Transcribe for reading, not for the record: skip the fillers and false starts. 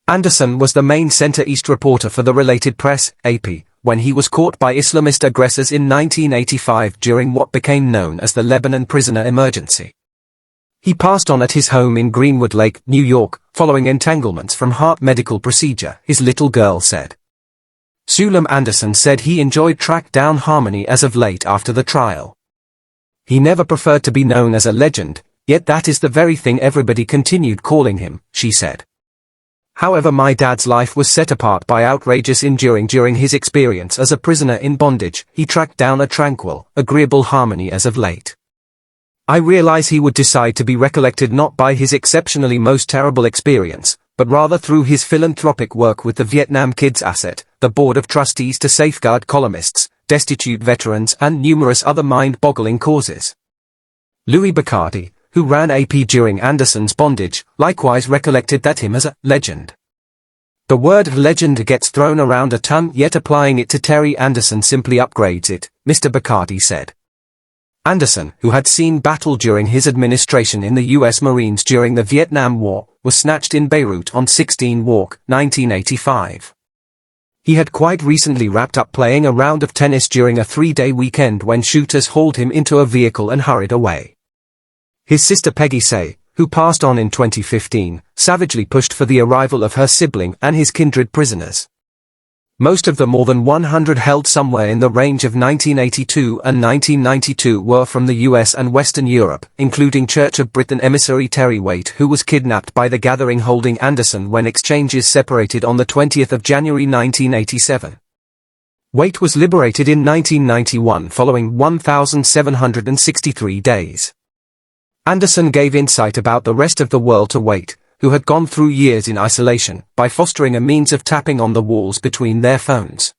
Anderson was the main Center East reporter for the related press, AP, when he was caught by Islamist aggressors in 1985 during what became known as the Lebanon prisoner emergency. He passed on at his home in Greenwood Lake, New York, following entanglements from heart medical procedure, his little girl said. Sulam Anderson said he enjoyed track down Harmony as of late after the trial. He never preferred to be known as a legend, yet that is the very thing everybody continued calling him, she said. However, my dad's life was set apart by outrageous enduring during his experience as a prisoner in bondage. He tracked down a tranquil, agreeable Harmony as of late. I realize he would decide to be recollected not by his exceptionally most terrible experience, but rather through his philanthropic work with the Vietnam Kids Asset, the Board of Trustees to safeguard columnists, destitute veterans and numerous other mind-boggling causes. Louis Bacardi, who ran AP during Anderson's bondage, likewise recollected that him as a legend. The word legend gets thrown around a ton, yet applying it to Terry Anderson simply upgrades it, Mr. Bacardi said. Anderson, who had seen battle during his administration in the U.S. Marines during the Vietnam War, was snatched in Beirut on 16 Walk, 1985. He had quite recently wrapped up playing a round of tennis during a 3-day weekend when shooters hauled him into a vehicle and hurried away. His sister Peggy Say, who passed on in 2015, savagely pushed for the arrival of her sibling and his kindred prisoners. Most of the more than 100 held somewhere in the range of 1982 and 1992 were from the US and Western Europe, including Church of Britain emissary Terry Waite, who was kidnapped by the gathering holding Anderson when exchanges separated on the 20th of January 1987. Waite was liberated in 1991 following 1,763 days. Anderson gave insight about the rest of the world to Waite, who had gone through years in isolation, by fostering a means of tapping on the walls between their phones.